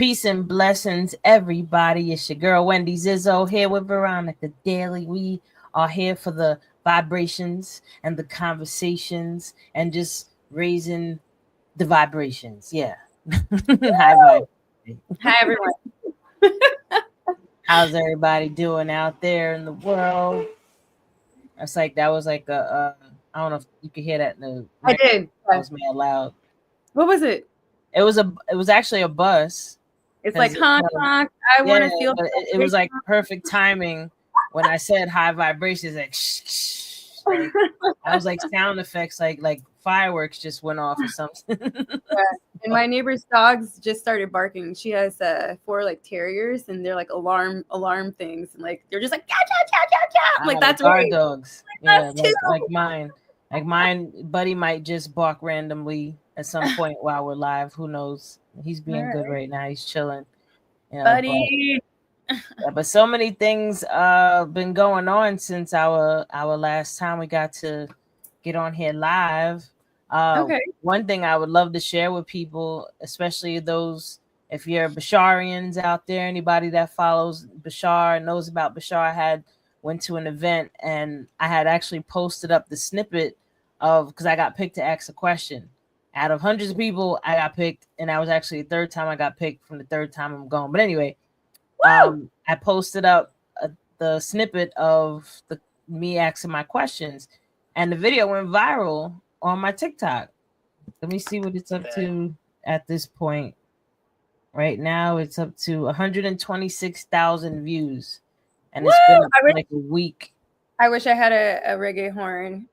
Peace and blessings, everybody. It's your girl Wendy Zizzo here with Veronika, Dailey. We are here for the vibrations and the conversations and just raising the vibrations. Yeah. Hi, Hi, everyone. how's everybody doing out there in the world? It's like that was like I don't know if you could hear that in the I microphone. did. That was made loud. What was it? It was actually a bus. It's like honk honk. I Yeah, want to feel. but it was like perfect timing when I said high vibrations, like, like I was like sound effects, like fireworks just went off or something. Yeah. And my neighbor's dogs just started barking. She has 4 like terriers, and they're like alarm things, and like they're just like chow chow chow chow chow. Like that's our right. dogs. Like, Yeah, like mine. Like mine, Buddy might just bark randomly at some point while we're live. Who knows? He's being good right now. He's chilling. You know, Buddy. but so many things been going on since our last time we got to get on here live. Okay. One thing I would love to share with people, especially those, if you're Basharians out there, anybody that follows Bashar, knows about Bashar, went to an event, and I had actually posted up the snippet of, because I got picked to ask a question. Out of hundreds of people, I got picked, and that was actually the third time I got picked from the third time I'm going. But anyway, I posted up the snippet of me asking my questions, and the video went viral on my TikTok. Let me see what it's up to at this point. Right now, it's up to 126,000 views, and it's been like a week. I wish I had a reggae horn.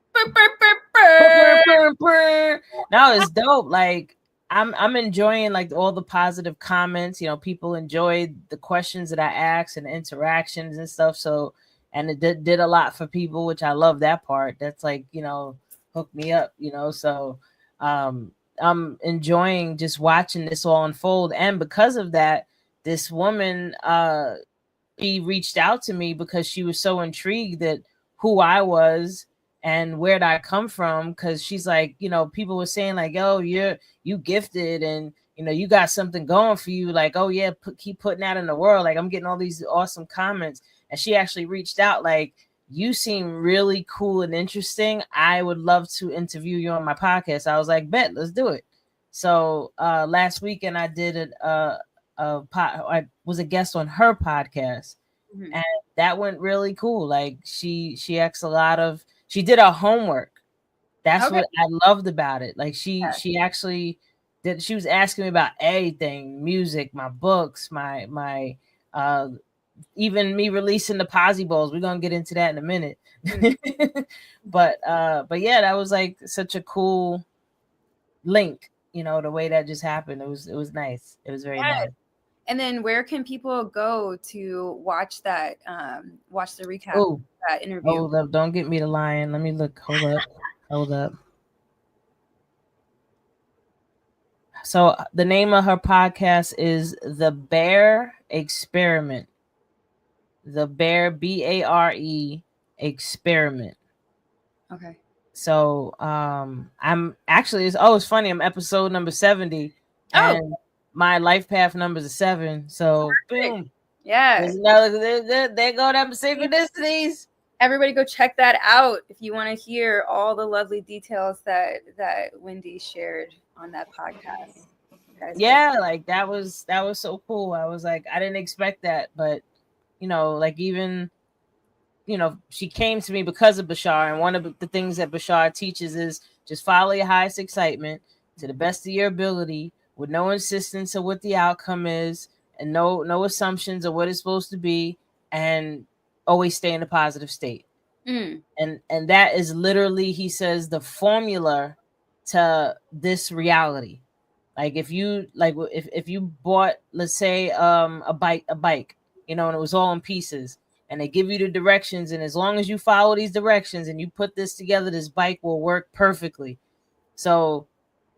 No, it's dope. Like I'm enjoying like all the positive comments. You know, people enjoyed the questions that I asked and the interactions and stuff. So, and it did a lot for people, which I love that part. That's like, you know, hook me up, you know. So I'm enjoying just watching this all unfold. And because of that, this woman she reached out to me because she was so intrigued that who I was and where'd I come from, because she's like, you know, people were saying like, oh, you gifted and you know you got something going for you, like, oh yeah, keep putting that in the world. Like, I'm getting all these awesome comments, and she actually reached out like, you seem really cool and interesting, I would love to interview you on my podcast. I was like, bet, let's do it. So last weekend I did I was a guest on her podcast, and that went really cool. Like she asked a lot of, she did her homework. That's what I loved about it. Like she actually did. She was asking me about everything: music, my books, my even me releasing the Posy Bowls. We're gonna get into that in a minute. But yeah, that was like such a cool link. You know, the way that just happened. It was nice. It was very nice. And then where can people go to watch that, watch the recap of that interview? Hold up. Don't get me the lion. Let me look. Hold up. So the name of her podcast is The Bear Experiment. The Bear, BARE Experiment. Okay. So I'm actually, it's funny. I'm episode number 70. And my life path numbers are 7. So boom. Yeah. There go them synchronicities. Everybody go check that out if you want to hear all the lovely details that Wendy shared on that podcast. Yeah, like that was so cool. I was like, I didn't expect that, but you know, like even, you know, she came to me because of Bashar, and one of the things that Bashar teaches is just follow your highest excitement to the best of your ability, with no insistence of what the outcome is, and no assumptions of what it's supposed to be, and always stay in a positive state. And that is literally, he says, the formula to this reality. Like if you bought, let's say, a bike, you know, and it was all in pieces, and they give you the directions, and as long as you follow these directions and you put this together, this bike will work perfectly. So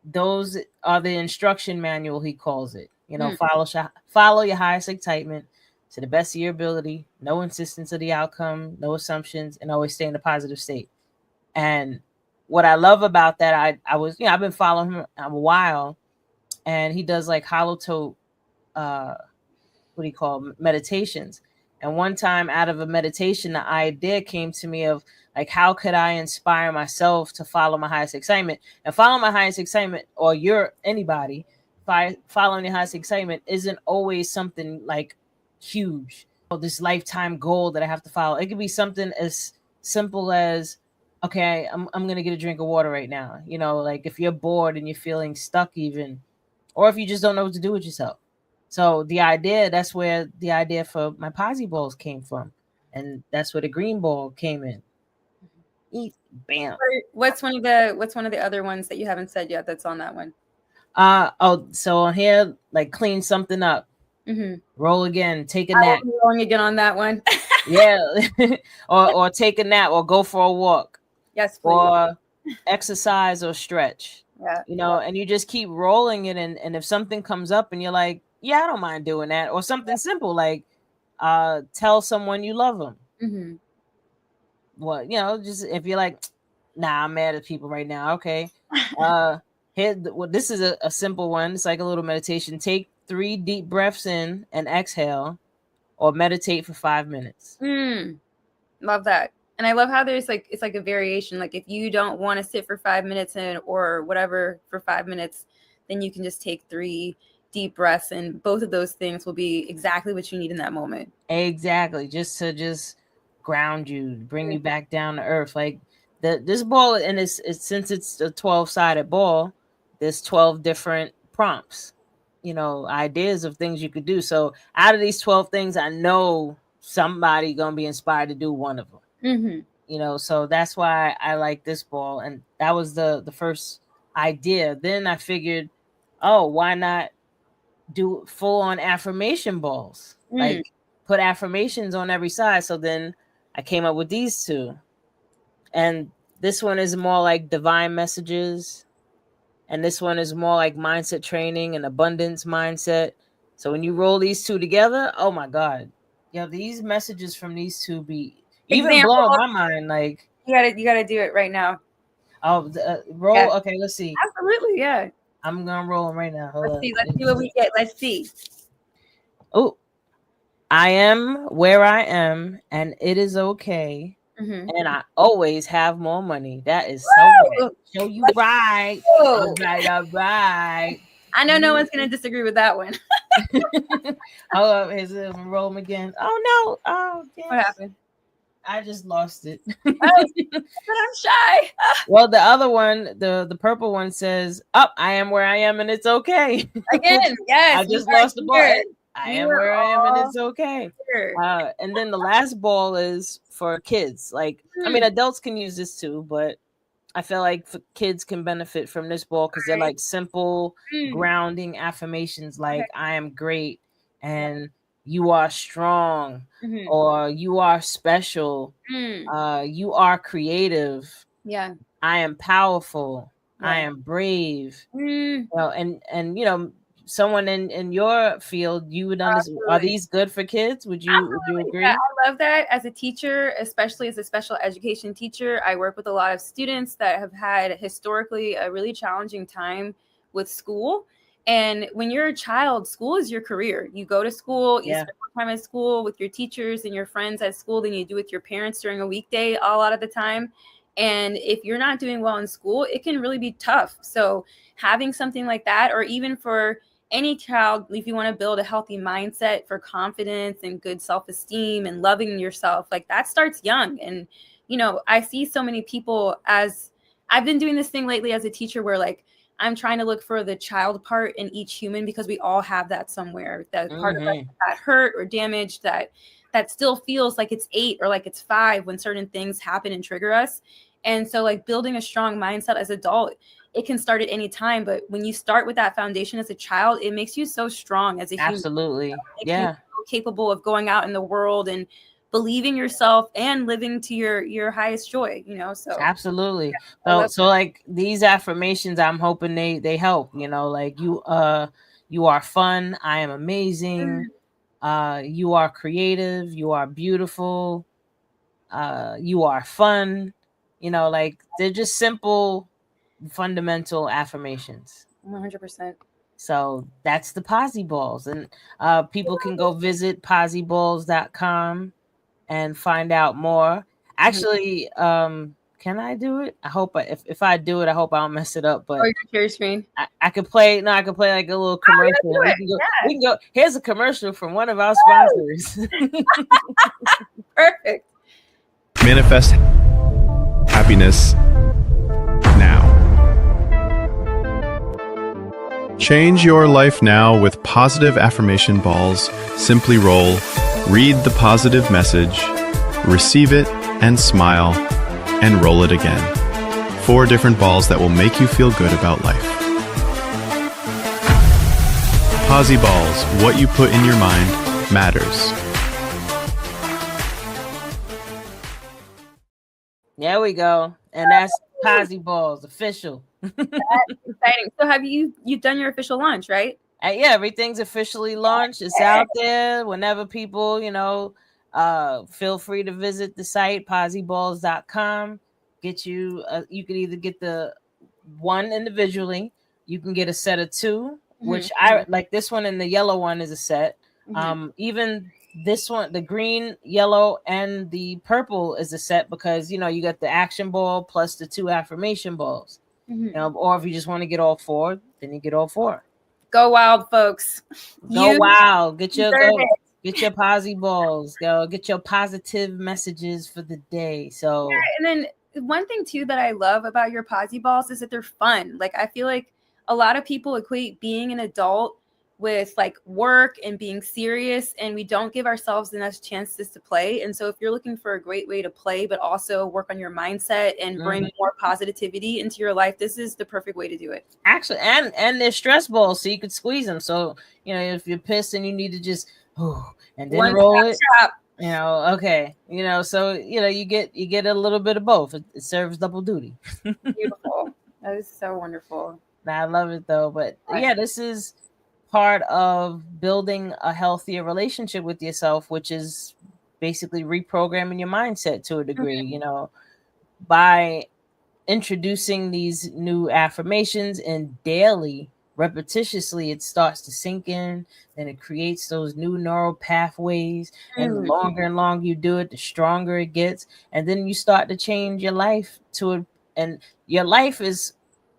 those are the instruction manual, he calls it. You know, follow your highest excitement to the best of your ability, no insistence of the outcome, no assumptions, and always stay in a positive state. And what I love about that, I was, you know, I've been following him a while, and he does like holotope what do you call meditations. And one time out of a meditation, the idea came to me of like, how could I inspire myself to follow my highest excitement? And follow my highest excitement, or you're anybody, by following your highest excitement isn't always something like huge. Or this lifetime goal that I have to follow. It could be something as simple as, okay, I'm gonna get a drink of water right now. You know, like if you're bored and you're feeling stuck even, or if you just don't know what to do with yourself. So that's where the idea for my posse balls came from. And that's where the green ball came in. Eat, bam. What's one of the other ones that you haven't said yet that's on that one? So on here, like clean something up. Mm-hmm. Roll again, take a nap. Rolling again on that one. Yeah. or take a nap, or go for a walk. Yes, please. Or exercise or stretch. Yeah. You know, and you just keep rolling it, and if something comes up and you're like, yeah, I don't mind doing that, or something simple like tell someone you love them. Mm-hmm. Well, you know, just if you're like, nah, I'm mad at people right now, okay. This is a simple one. It's like a little meditation. Take 3 deep breaths in and exhale, or meditate for 5 minutes. Love that. And I love how it's like a variation. Like if you don't want to sit for 5 minutes or whatever for 5 minutes, then you can just take 3 deep breaths, and both of those things will be exactly what you need in that moment. Exactly. Just to ground you, bring you back down to earth. Like this ball, and it's since it's a 12-sided ball, there's 12 different prompts, you know, ideas of things you could do. So out of these 12 things, I know somebody gonna be inspired to do one of them. Mm-hmm. You know, so that's why I like this ball. And that was the first idea. Then I figured, oh, why not do full on affirmation balls? Like put affirmations on every side. So then I came up with these 2. And this one is more like divine messages. And this one is more like mindset training and abundance mindset. So when you roll these 2 together, oh my God. Yo, these messages from these 2 be even blowing my mind. Like you gotta do it right now. Oh, roll. Yeah. Okay, let's see. Absolutely, yeah. I'm gonna roll them right now. Let's see what we get. Let's see. Oh, I am where I am, and it is okay. Mm-hmm. And I always have more money. That is so right. Show you right. All right. I know no one's gonna disagree with that one. Hold up, here's roll them again. Oh no! Oh, yes. What happened? I just lost it. But I'm shy. Well, the other one, the purple one says, I am where I am and it's okay. Again, yes. I just lost the ball. I am where I am and it's okay. And then the last ball is for kids. Like, I mean, adults can use this too, but I feel like kids can benefit from this ball because they're like simple, grounding affirmations like, I am great and you are strong, or you are special, you are creative, I am powerful, I am brave. You know, and you know, someone in your field, you would understand. Are these good for kids? Would you agree? Yeah, I love that. As a teacher, especially as a special education teacher, I work with a lot of students that have had historically a really challenging time with school. And when you're a child, school is your career. You go to school, you spend more time at school with your teachers and your friends at school than you do with your parents during a weekday a lot of the time. And if you're not doing well in school, it can really be tough. So having something like that, or even for any child, if you want to build a healthy mindset for confidence and good self-esteem and loving yourself, like that starts young. And, you know, I see so many people, as I've been doing this thing lately as a teacher where like, I'm trying to look for the child part in each human, because we all have that somewhere, that part of us that hurt or damaged, that still feels like it's 8 or like it's 5 when certain things happen and trigger us. And so like building a strong mindset as an adult, it can start at any time. But when you start with that foundation as a child, it makes you so strong as a human. Absolutely. It makes you so capable of going out in the world and believing yourself and living to your highest joy, you know. So absolutely. So like these affirmations, I'm hoping they help, you know, like you are fun, I am amazing, you are creative, you are beautiful, you are fun, you know, like they're just simple fundamental affirmations. 100%. So that's the Posy Balls. And people can go visit posyballs.com and find out more. Actually, can I do it? I hope if I do it, I hope I don't mess it up. But you can share your screen. I could play. No, I could play like a little commercial. Oh, yeah, we can go. Here's a commercial from one of our sponsors. Perfect. Manifest happiness now. Change your life now with positive affirmation balls. Simply roll, read the positive message, receive it, and smile, and roll it again. 4 different balls that will make you feel good about life. Posy Balls, what you put in your mind matters. There we go. And that's Posy Balls, official. That's exciting. So have you've done your official launch, right? Yeah, everything's officially launched. It's out there. Whenever people, feel free to visit the site, posyballs.com. Get you, you can either get the one individually, you can get a set of 2, which I like. This one and the yellow one is a set. Even this one, the green, yellow, and the purple is a set because, you got the action ball plus the 2 affirmation balls. Or if you just want to get all 4, then you get all 4. Go wild, folks. Go wild. Get your Posy Balls. Go get your positive messages for the day. So and then one thing too that I love about your Posy Balls is that they're fun. Like I feel like a lot of people equate being an adult with like work and being serious, and we don't give ourselves enough chances to play. And so if you're looking for a great way to play but also work on your mindset and bring more positivity into your life, this is the perfect way to do it. Actually, and they're stress balls, so you could squeeze them. So if you're pissed and you need to just and then roll it, okay, so you get a little bit of both. It serves double duty. Beautiful. That is so wonderful. I love it though. But yeah, this is part of building a healthier relationship with yourself, which is basically reprogramming your mindset to a degree, by introducing these new affirmations and daily, repetitiously, it starts to sink in and it creates those new neural pathways. And the longer and longer you do it, the stronger it gets. And then you start to change your life and your life is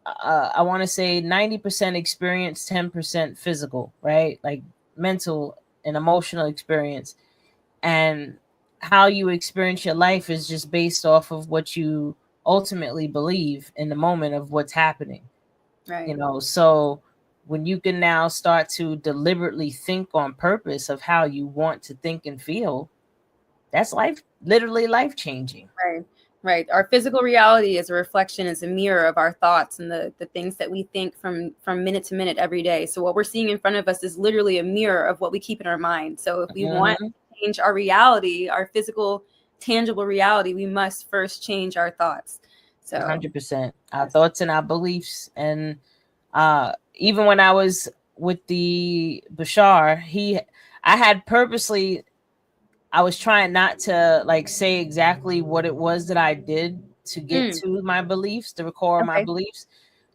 I want to say 90% experience, 10% physical, right? Like mental and emotional experience. And how you experience your life is just based off of what you ultimately believe in the moment of what's happening. Right. So when you can now start to deliberately think on purpose of how you want to think and feel, that's literally life changing. Right. Our physical reality is a reflection, is a mirror of our thoughts and the things that we think from minute to minute every day. So what we're seeing in front of us is literally a mirror of what we keep in our mind. So if we want to change our reality, our physical, tangible reality, we must first change our thoughts. So 100%. Our thoughts and our beliefs. And even when I was with the Bashar, I was trying not to like say exactly what it was that I did to get to my beliefs, to record my beliefs.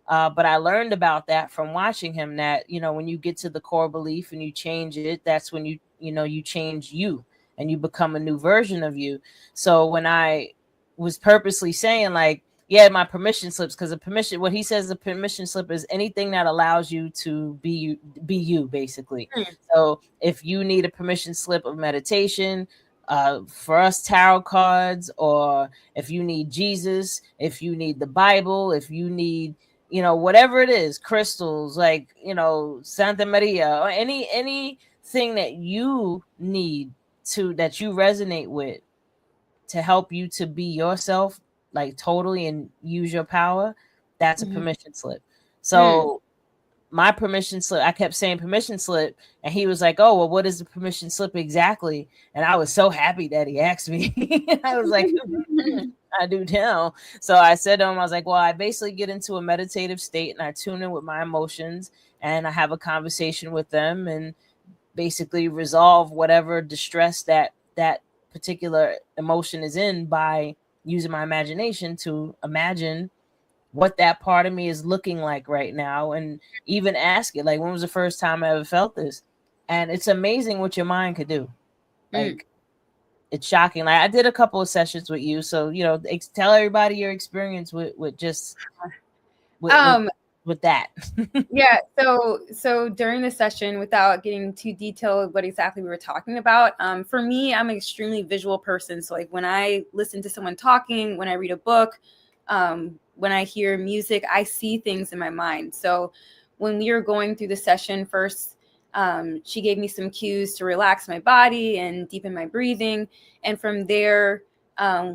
But I learned about that from watching him, that, when you get to the core belief and you change it, that's when you change you and you become a new version of you. So when I was purposely saying like, my permission slips, because what he says, the permission slip is anything that allows you to be you, basically. So if you need a permission slip of meditation, for us, tarot cards, or if you need Jesus, if you need the Bible, if you need, whatever it is, crystals, like, Santa Maria, or anything that you need that you resonate with to help you to be yourself, like totally, and use your power, that's a permission slip. So my permission slip, I kept saying permission slip, and he was like, oh, well, what is the permission slip exactly? And I was so happy that he asked me. I was like, I do now. So I said to him, I was like, well, I basically get into a meditative state and I tune in with my emotions and I have a conversation with them and basically resolve whatever distress that particular emotion is in by using my imagination to imagine what that part of me is looking like right now, and even ask it, like, when was the first time I ever felt this? And it's amazing what your mind could do. Like, it's shocking. Like, I did a couple of sessions with you, so tell everybody your experience with just with that. Yeah, so during the session, without getting too detailed what exactly we were talking about, for me, I'm an extremely visual person. So like when I listen to someone talking, when I read a book, when I hear music, I see things in my mind. So when we were going through the session first, she gave me some cues to relax my body and deepen my breathing. And from there,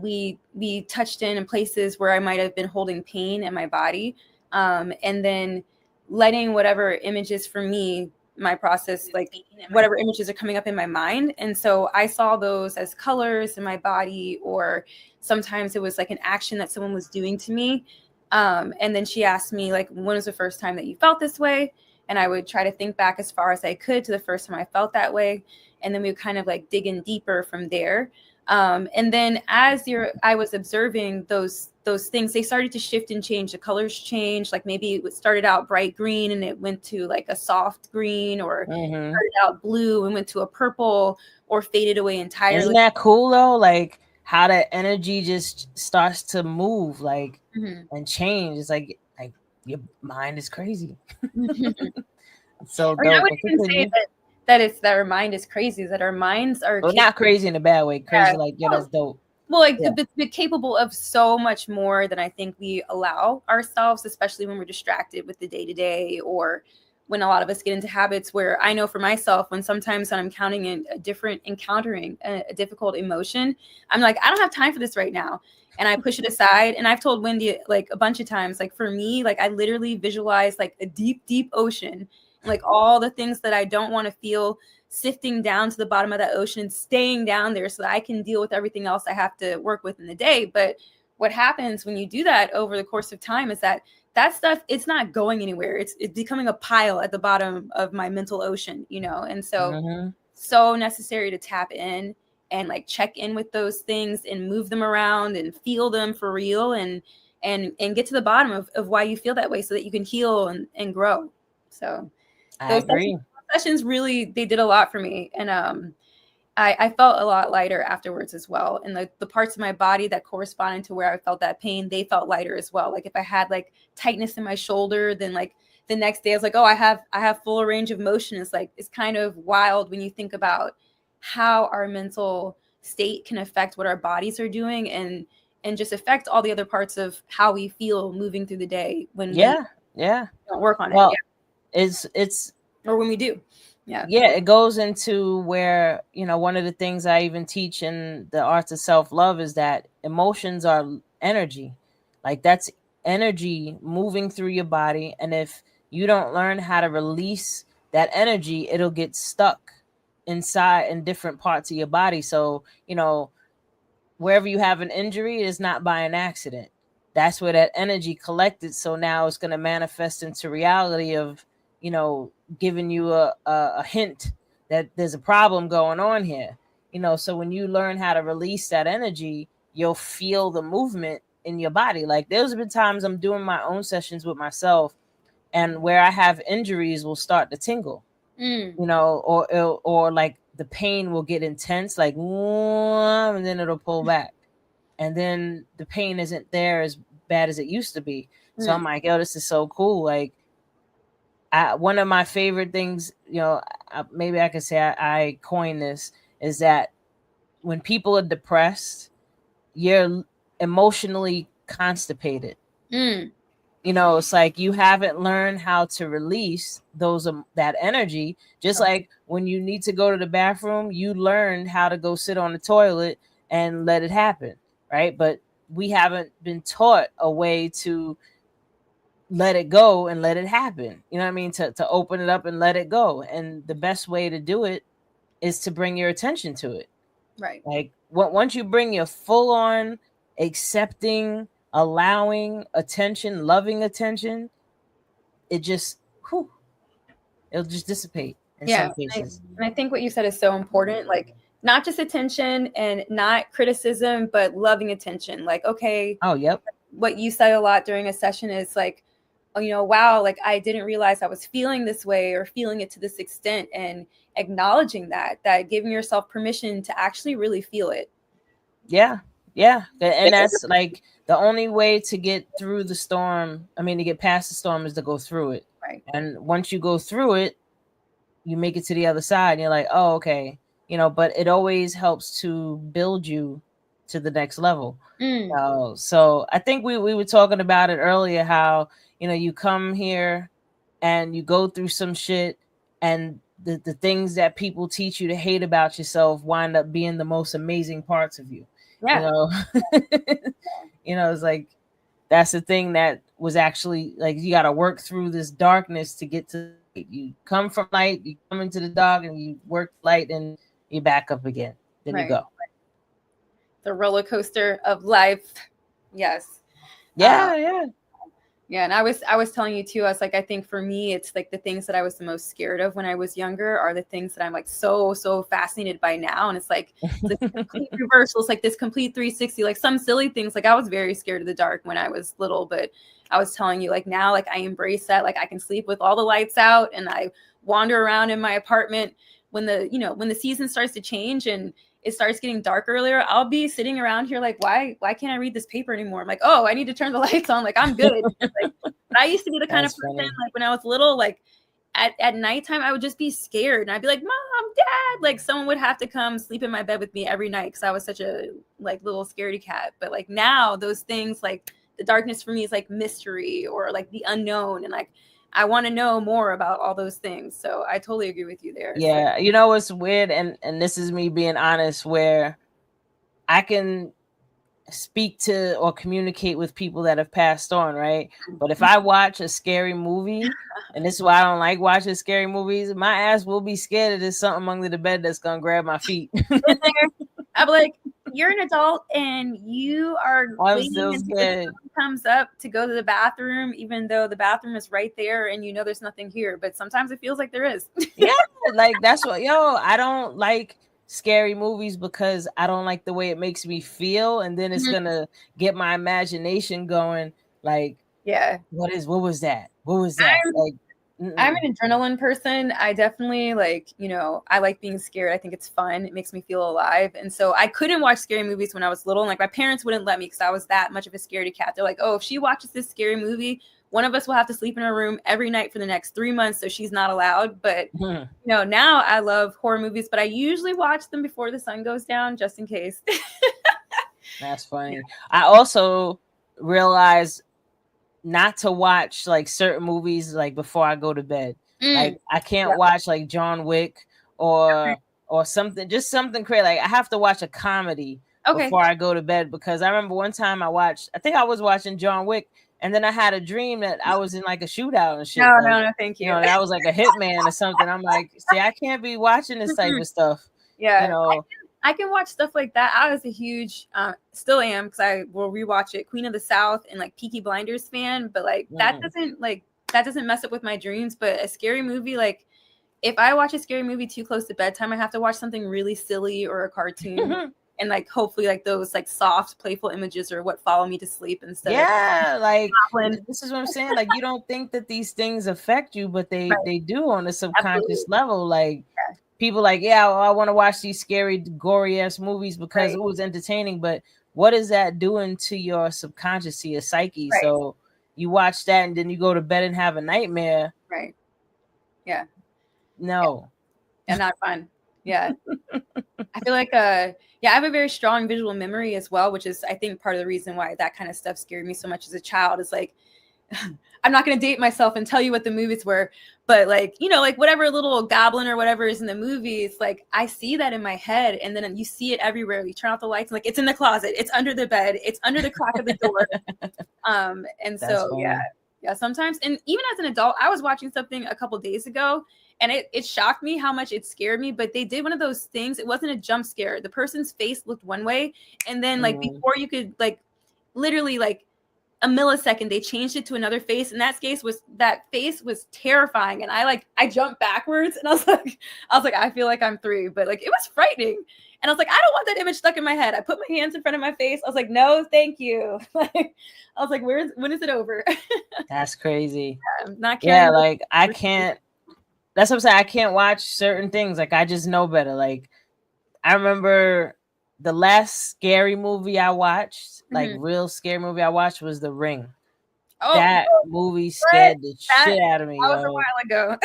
we touched in places where I might have been holding pain in my body. And then letting whatever images for me, my process, like whatever images are coming up in my mind. And so I saw those as colors in my body, or sometimes it was like an action that someone was doing to me. And then she asked me, like, when was the first time that you felt this way? And I would try to think back as far as I could to the first time I felt that way. And then we would kind of like dig in deeper from there. And then as I was observing those things, they started to shift and change. The colors changed. Like maybe it started out bright green and it went to like a soft green, or started out blue and went to a purple, or faded away entirely. Isn't that cool though? Like how that energy just starts to move, like and change. It's like your mind is crazy. So I mean, I would even say that our mind is crazy, that our minds are not crazy in a bad way, crazy like that's dope. Well, like they're capable of so much more than I think we allow ourselves, especially when we're distracted with the day-to-day, or when a lot of us get into habits where I know for myself, when sometimes I'm encountering a difficult emotion, I'm like, I don't have time for this right now. And I push it aside. And I've told Wendy like a bunch of times, like for me, like I literally visualize like a deep, deep ocean, like all the things that I don't want to feel sifting down to the bottom of that ocean and staying down there so that I can deal with everything else I have to work with in the day. But what happens when you do that over the course of time is that stuff, it's not going anywhere. It's becoming a pile at the bottom of my mental ocean, And so, so necessary to tap in and like check in with those things and move them around and feel them for real, and get to the bottom of why you feel that way so that you can heal and grow. So I agree. Sessions really, they did a lot for me. And I felt a lot lighter afterwards as well. And the parts of my body that corresponded to where I felt that pain, they felt lighter as well. Like if I had like tightness in my shoulder, then like the next day I was like, oh, I have full range of motion. It's like, it's kind of wild when you think about how our mental state can affect what our bodies are doing, and just affect all the other parts of how we feel moving through the day when we don't work on it. It's or when we do. It goes into where, one of the things I even teach in the Arts of Self-Love is that emotions are energy. Like that's energy moving through your body. And if you don't learn how to release that energy, it'll get stuck inside in different parts of your body. So, wherever you have an injury, it's not by an accident. That's where that energy collected. So now it's going to manifest into reality of, giving you a hint that there's a problem going on here. So when you learn how to release that energy, you'll feel the movement in your body. Like there's been times I'm doing my own sessions with myself, and where I have injuries will start to tingle, or like the pain will get intense, like, and then it'll pull back. And then the pain isn't there as bad as it used to be. So I'm like, yo, this is so cool. Like, one of my favorite things, maybe I could say I coined this, is that when people are depressed, you're emotionally constipated. It's like you haven't learned how to release that energy. Just like when you need to go to the bathroom, you learned how to go sit on the toilet and let it happen, right? But we haven't been taught a way to let it go and let it happen. You know what I mean? To open it up and let it go. And the best way to do it is to bring your attention to it. Right. Like once you bring your full on accepting, allowing attention, loving attention, it'll just dissipate in some cases. And I think what you said is so important. Like not just attention and not criticism, but loving attention. Like, okay. Oh, yep. what you said a lot during a session is like, oh, you know, wow, like I didn't realize I was feeling this way or feeling it to this extent, and acknowledging that giving yourself permission to actually really feel it. Yeah. And that's like the only way to get through the storm. I mean, to get past the storm is to go through it. Right. And once you go through it, you make it to the other side and you're like, oh, okay. You know, but it always helps to build you to the next level. So I think we were talking about it earlier, how, you know, you come here and you go through some shit, and the things that people teach you to hate about yourself wind up being the most amazing parts of you. Yeah. You know, you know, it's like, that's the thing that was actually like, you got to work through this darkness to get to light. You come from light, you come into the dark, and you work light, and you back up again. Then you go. The roller coaster of life. Yes. Yeah. Yeah, and I was telling you too, I was like, I think for me, it's like the things that I was the most scared of when I was younger are the things that I'm like so fascinated by now. And it's like this complete reversal. It's like this complete 360, like some silly things. Like I was very scared of the dark when I was little, but I was telling you, like now, like I embrace that. Like I can sleep with all the lights out, and I wander around in my apartment when the season starts to change and it starts getting dark earlier. I'll be sitting around here like, why can't I read this paper anymore? I'm like, oh, I need to turn the lights on. Like, I'm good. Like, I used to be the kind of person, like when I was little, like at nighttime, I would just be scared. And I'd be like, Mom, Dad, like someone would have to come sleep in my bed with me every night because I was such a like little scaredy cat. But like now those things, like the darkness for me is like mystery or like the unknown. And like, I want to know more about all those things. So I totally agree with you there. Yeah. You know, what's weird, and this is me being honest, where I can speak to or communicate with people that have passed on, right? But if I watch a scary movie, and this is why I don't like watching scary movies, my ass will be scared that there's something under the bed that's gonna grab my feet. I'm like, you're an adult and you are waiting until someone comes up to go to the bathroom, even though the bathroom is right there and you know there's nothing here. But sometimes it feels like there is. Yeah, like that's what, I don't like scary movies because I don't like the way it makes me feel, and then it's gonna get my imagination going. Like, what was that? Like, I'm an adrenaline person. I definitely like, I like being scared. I think it's fun. It makes me feel alive. And so I couldn't watch scary movies when I was little. And like my parents wouldn't let me because I was that much of a scaredy cat. They're like, oh, if she watches this scary movie, one of us will have to sleep in her room every night for the next 3 months. So she's not allowed. But, now I love horror movies, but I usually watch them before the sun goes down just in case. That's funny. I also realized not to watch like certain movies like before I go to bed. Like I can't watch like John Wick or something, just something crazy. Like I have to watch a comedy before I go to bed, because I remember one time I was watching John Wick, and then I had a dream that I was in like a shootout and shit. No, thank you. That was like a hitman or something. I'm like, see, I can't be watching this type of stuff. Yeah. I can watch stuff like that. I was a huge, still am, because I will rewatch it, Queen of the South and like Peaky Blinders fan. But like that doesn't mess up with my dreams. But a scary movie, like if I watch a scary movie too close to bedtime, I have to watch something really silly or a cartoon, and like hopefully like those like soft, playful images are what follow me to sleep instead. Like this is what I'm saying. Like you don't think that these things affect you, but they do on a subconscious level. Like. People like, I want to watch these scary, gory ass movies because it was entertaining. But what is that doing to your subconscious, to your psyche? Right. So you watch that and then you go to bed and have a nightmare. Right. Yeah. No. Yeah, not fun. Yeah. I feel like, I have a very strong visual memory as well, which is, I think, part of the reason why that kind of stuff scared me so much as a child. Is like, I'm not going to date myself and tell you what the movies were, but like, like whatever little goblin or whatever is in the movie, it's like, I see that in my head, and then you see it everywhere. You turn off the lights, and like, it's in the closet, it's under the bed, it's under the crack of the door. And that's so funny. Yeah, sometimes. And even as an adult, I was watching something a couple days ago, and it shocked me how much it scared me, but they did one of those things. It wasn't a jump scare. The person's face looked one way, and then like before you could like literally like a millisecond they changed it to another face, and that face was terrifying. And I jumped backwards, and I was like, I feel like I'm 3, but like it was frightening. And I was like, I don't want that image stuck in my head. I put my hands in front of my face. I was like, no, thank you. Like, I was like, when is it over? That's crazy. I'm not caring. Yeah, like I can't. That's what I'm saying. I can't watch certain things. Like I just know better. Like I remember the last scary movie I watched, like real scary movie I watched, was The Ring. Oh, that movie scared the shit out of me. That was a while ago.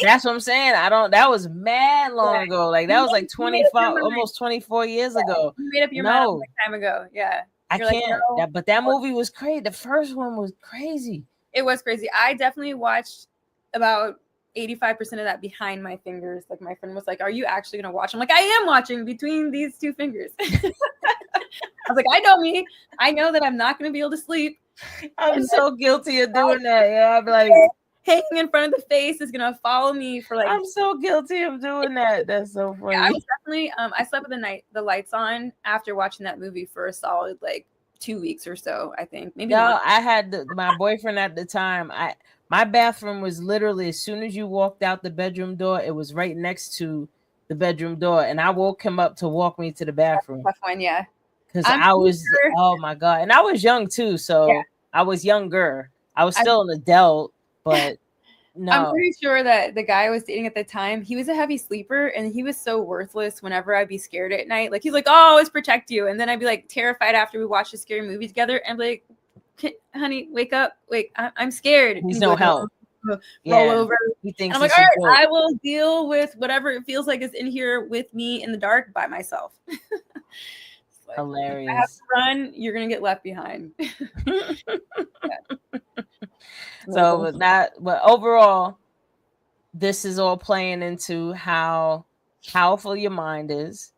That's what I'm saying. That was mad long ago. Like that was like 25, almost 24 years ago. You made up your mind a long time ago. Yeah. I can't. But that movie was crazy. The first one was crazy. It was crazy. I definitely watched about 85% of that behind my fingers. Like my friend was like, "Are you actually gonna watch?" I'm like, "I am watching between these 2 fingers." I was like, "I know me. I know that I'm not gonna be able to sleep." I'm so guilty of doing that. Yeah, I'm like hanging in front of the face is gonna follow me for like. I'm so guilty of doing that. That's so funny. Yeah, I was definitely. I slept with the lights on after watching that movie for a solid like 2 weeks or so. I think maybe. No, I had my boyfriend at the time. My bathroom was literally, as soon as you walked out the bedroom door, it was right next to the bedroom door, and I woke him up to walk me to the bathroom. That's fine, yeah. Because I was, oh my God, and I was young too, so yeah. I was younger. I was still an adult, but no. I'm pretty sure that the guy I was dating at the time, he was a heavy sleeper, and he was so worthless whenever I'd be scared at night. Like he's like, "Oh, I'll always protect you," and then I'd be like terrified after we watched a scary movie together, and be like, "Honey, wake up! Wait, I'm scared." He's no help. Roll over. He thinks and I'm like, all right, I will deal with whatever it feels like is in here with me in the dark by myself. Like, hilarious. If I have to run, you're gonna get left behind. But overall, this is all playing into how powerful your mind is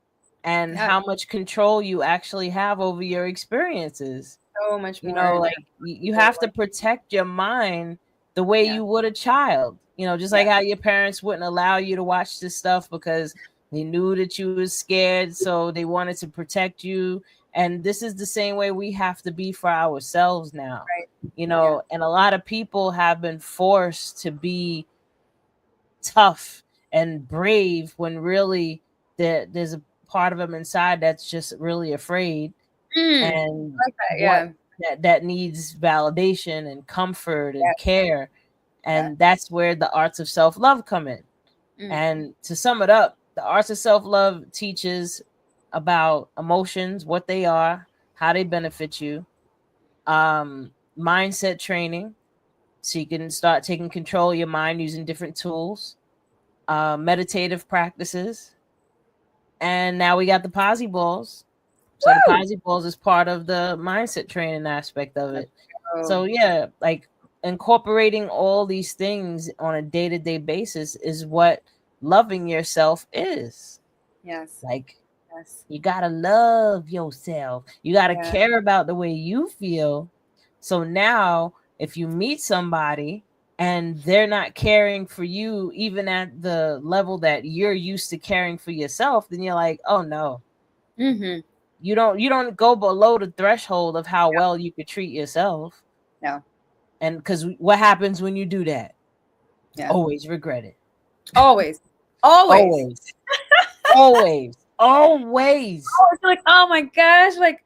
and how much control you actually have over your experiences. So much more. You know, like you have to protect your mind the way you would a child. You know, just like how your parents wouldn't allow you to watch this stuff because they knew that you was scared, so they wanted to protect you. And this is the same way we have to be for ourselves now. Right. You know, and a lot of people have been forced to be tough and brave when really there's a part of them inside that's just really afraid. And like that needs validation and comfort and care. And that's where the arts of self-love come in. And to sum it up, the arts of self-love teaches about emotions, what they are, how they benefit you, mindset training, so you can start taking control of your mind using different tools, meditative practices, and now we got the Posse Balls. So the Posse Balls is part of the mindset training aspect of it. So yeah, like incorporating all these things on a day-to-day basis is what loving yourself is. Yes. Like you gotta love yourself. You gotta care about the way you feel. So now if you meet somebody and they're not caring for you even at the level that you're used to caring for yourself, then you're like, oh no. You don't go below the threshold of how well you could treat yourself. No. And because what happens when you do that? Yeah. Always regret it. Always. Always. Oh, it's like, oh my gosh. Like,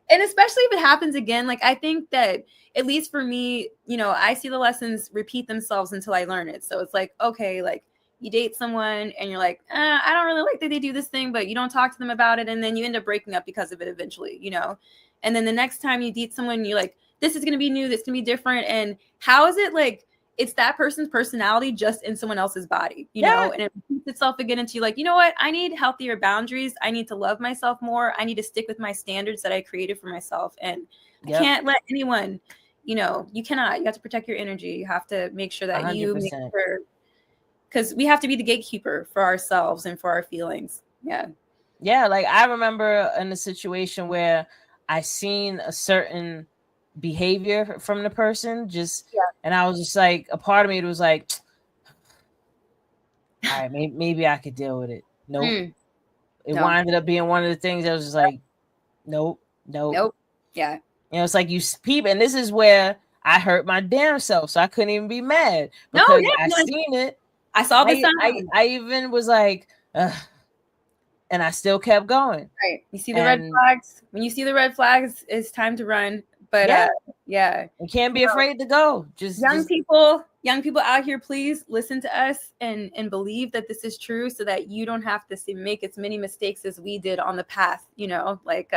and especially if it happens again, like I think that at least for me, you know, I see the lessons repeat themselves until I learn it. So it's like, okay, like you date someone and you're like, I don't really like that they do this thing, but you don't talk to them about it. And then you end up breaking up because of it eventually, you know? And then the next time you date someone, you're like, this is going to be new. This is going to be different. And how is it like, it's that person's personality just in someone else's body, you know? And it repeats itself again into like, you know what? I need healthier boundaries. I need to love myself more. I need to stick with my standards that I created for myself. And I can't let anyone, you know, you cannot, you have to protect your energy. You have to make sure that 100%. you make sure, because we have to be the gatekeeper for ourselves and for our feelings. Yeah. Like I remember in a situation where I seen a certain behavior from the person and I was just like, a part of me was like, all right, maybe I could deal with it. Nope. It winded up being one of the things that was just like, nope. Yeah. You know, it's like you peep, and this is where I hurt my damn self, so I couldn't even be mad because I seen it. I saw the sign. I even was like, ugh, and I still kept going. Right. You see the red flags. When you see the red flags, it's time to run. But yeah, you can't be afraid to go. Young people out here, please listen to us and believe that this is true, so that you don't have to make as many mistakes as we did on the path. You know, like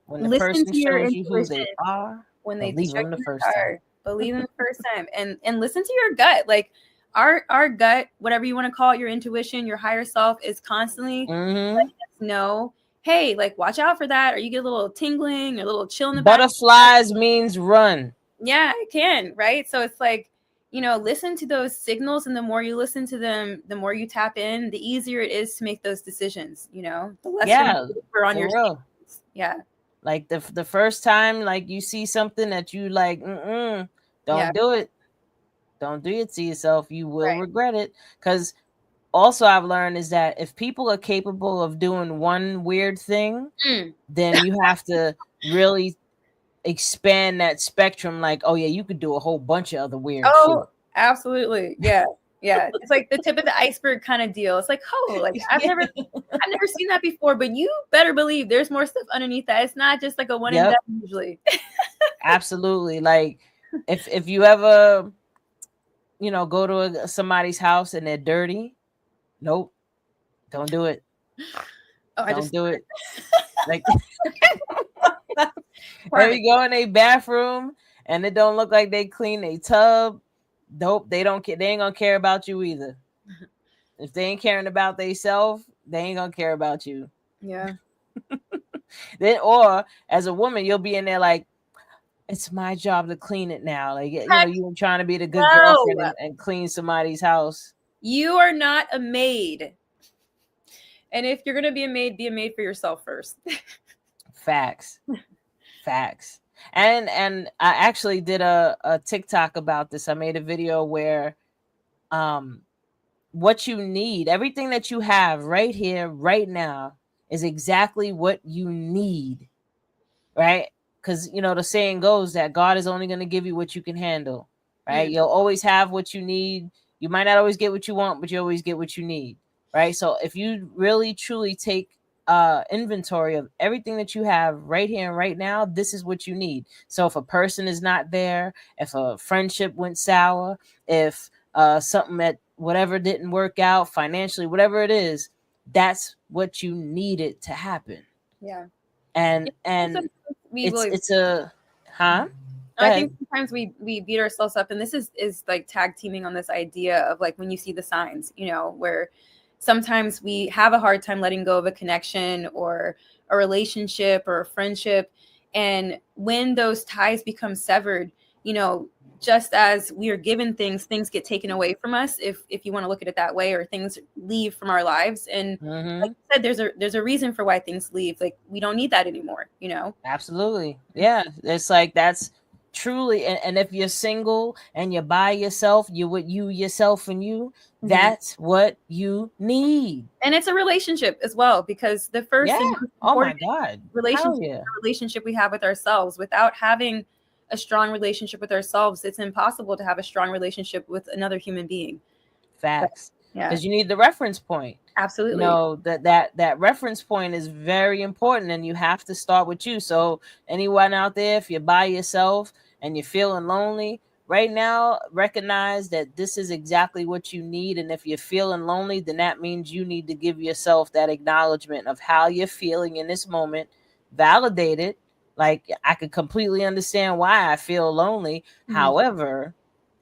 when the person shows you who they are, when they believe them the first time. Believe them the first time, and listen to your gut. Like our gut, whatever you want to call it, your intuition, your higher self, is constantly letting us know, hey, like, watch out for that, or you get a little tingling or a little chill in the butterflies means run. Yeah, it can, right? So it's like, you know, listen to those signals, and the more you listen to them, the more you tap in, the easier it is to make those decisions, you know, the less you're on your real. Yeah. Like the first time, like, you see something that you like, don't do it. Don't do it to yourself. You will regret it. Because also I've learned is that if people are capable of doing one weird thing, then you have to really expand that spectrum. Like, oh yeah, you could do a whole bunch of other weird shit. Absolutely. Yeah. Yeah. It's like the tip of the iceberg kind of deal. It's like, like I've never seen that before, but you better believe there's more stuff underneath that. It's not just like a one and done usually. Absolutely. Like if you ever, you know, go to somebody's house and they're dirty, nope, don't do it. Don't do it. Like if you go in a bathroom and it don't look like they clean their tub, nope, they don't care. They ain't gonna care about you either. If they ain't caring about themselves, they ain't gonna care about you. Yeah. Then, or as a woman, you'll be in there like, it's my job to clean it now. Like, you know, you're trying to be the good girlfriend and clean somebody's house. You are not a maid. And if you're gonna be a maid for yourself first. Facts. And I actually did a TikTok about this. I made a video where what you need, everything that you have right here, right now, is exactly what you need. Right? Because, you know, the saying goes that God is only going to give you what you can handle. Right? You'll always have what you need. You might not always get what you want, but you always get what you need. Right? So if you really truly take inventory of everything that you have right here and right now, this is what you need. So if a person is not there, if a friendship went sour, if something that whatever didn't work out financially, whatever it is, that's what you needed to happen. Yeah. And it's a I think sometimes we beat ourselves up, and this is like tag teaming on this idea of like when you see the signs, you know, where sometimes we have a hard time letting go of a connection or a relationship or a friendship. And when those ties become severed, you know, just as we are given things get taken away from us, if you want to look at it that way, or things leave from our lives. And like you said, there's a reason for why things leave. Like, we don't need that anymore, you know? Absolutely. Yeah. It's like, that's truly, and if you're single and you're by yourself, yourself and you, that's what you need. And it's a relationship as well, because the first and most important relationship we have with ourselves. Without having a strong relationship with ourselves, it's impossible to have a strong relationship with another human being. Facts. Because you need the reference point. Absolutely. You know, that reference point is very important, and you have to start with you. So anyone out there, if you're by yourself and you're feeling lonely right now, recognize that this is exactly what you need. And if you're feeling lonely, then that means you need to give yourself that acknowledgement of how you're feeling in this moment. Validate it. Like, I could completely understand why I feel lonely. However,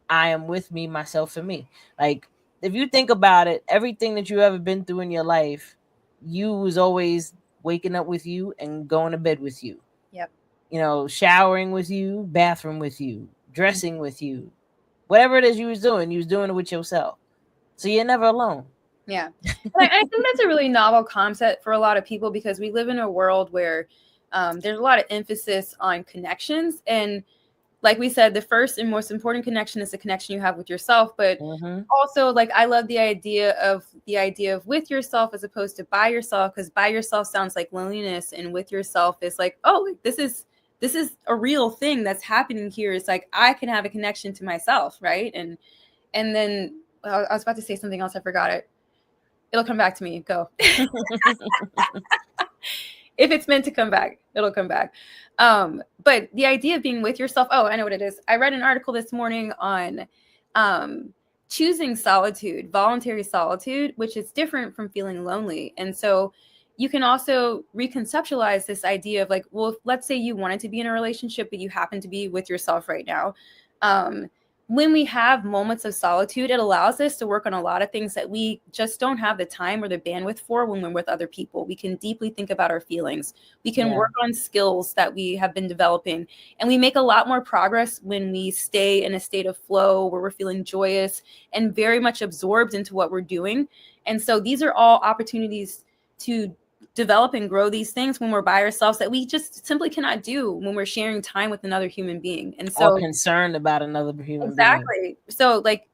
I am with me, myself, and me. Like, if you think about it, everything that you ever been through in your life, you was always waking up with you and going to bed with you. Yep. You know, showering with you, bathroom with you, dressing with you. Whatever it is you was doing it with yourself. So you're never alone. Yeah. I think that's a really novel concept for a lot of people, because we live in a world where there's a lot of emphasis on connections. And like we said, the first and most important connection is the connection you have with yourself. But also, like, I love the idea of with yourself as opposed to by yourself, because by yourself sounds like loneliness, and with yourself is like, oh, like, this is this is a real thing that's happening here. It's like, I can have a connection to myself. Right. And then I was about to say something else. I forgot it. It'll come back to me. Go. If it's meant to come back, it'll come back. But the idea of being with yourself. Oh, I know what it is. I read an article this morning on choosing solitude, voluntary solitude, which is different from feeling lonely. And so you can also reconceptualize this idea of like, well, let's say you wanted to be in a relationship, but you happen to be with yourself right now. When we have moments of solitude, it allows us to work on a lot of things that we just don't have the time or the bandwidth for when we're with other people. We can deeply think about our feelings. We can work on skills that we have been developing. And we make a lot more progress when we stay in a state of flow where we're feeling joyous and very much absorbed into what we're doing. And so these are all opportunities to develop and grow these things when we're by ourselves that we just simply cannot do when we're sharing time with another human being. And so, or concerned about another human exactly being. So like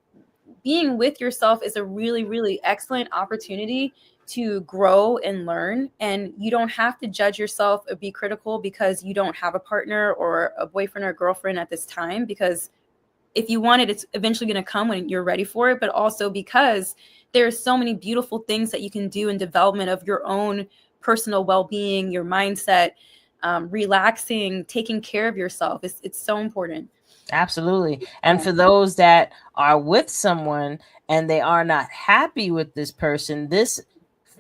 being with yourself is a really, really excellent opportunity to grow and learn. And you don't have to judge yourself or be critical because you don't have a partner or a boyfriend or girlfriend at this time, because if you want it, it's eventually going to come when you're ready for it. But also because there's so many beautiful things that you can do in development of your own personal well-being, your mindset, relaxing, taking care of yourself. It's so important. Absolutely. And for those that are with someone and they are not happy with this person, this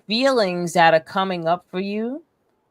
feelings that are coming up for you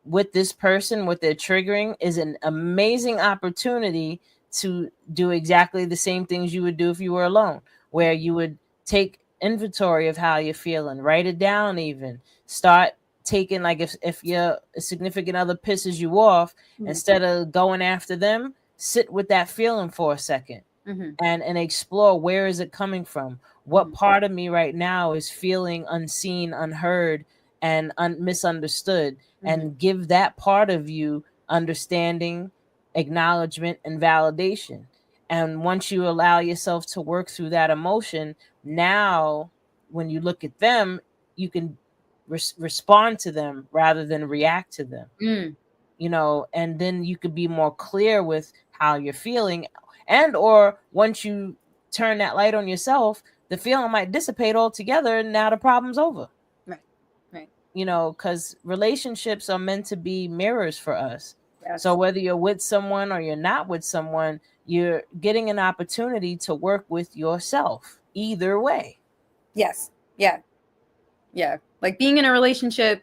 with this person, what they're triggering, is an amazing opportunity to do exactly the same things you would do if you were alone, where you would take inventory of how you're feeling, write it down, even start taking, like if your significant other pisses you off, instead of going after them, sit with that feeling for a second and explore, where is it coming from? What part of me right now is feeling unseen, unheard, and misunderstood? And give that part of you understanding, acknowledgement, and validation. And once you allow yourself to work through that emotion, now when you look at them, you can respond to them rather than react to them. You know, and then you could be more clear with how you're feeling. And or once you turn that light on yourself, the feeling might dissipate altogether, and now the problem's over. Right. You know, because relationships are meant to be mirrors for us. Yes. So whether you're with someone or you're not with someone, you're getting an opportunity to work with yourself either way. Yes. Yeah. Like being in a relationship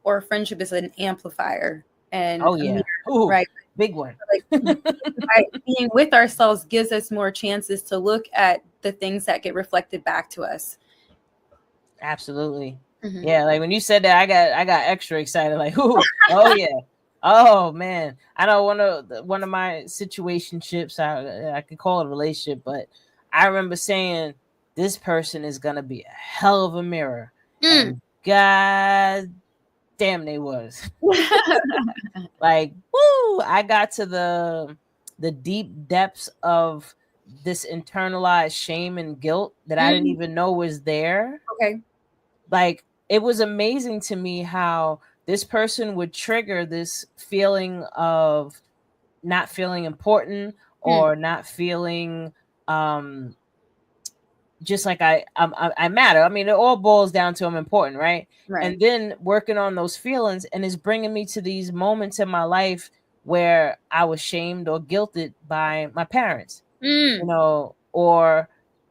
or a friendship is an amplifier. And Ooh, right, big one. Like being with ourselves gives us more chances to look at the things that get reflected back to us. Absolutely. Yeah, like when you said that, I got extra excited. Like, ooh, oh yeah, oh man. I know one of my situationships, I could call it a relationship, but I remember saying this person is gonna be a hell of a mirror, and God damn, they was. Like, woo! I got to the deep depths of this internalized shame and guilt that I didn't even know was there. Okay. Like, it was amazing to me how this person would trigger this feeling of not feeling important or not feeling just like I matter. I mean, it all boils down to I'm important, right? And then working on those feelings, and it's bringing me to these moments in my life where I was shamed or guilted by my parents, you know, or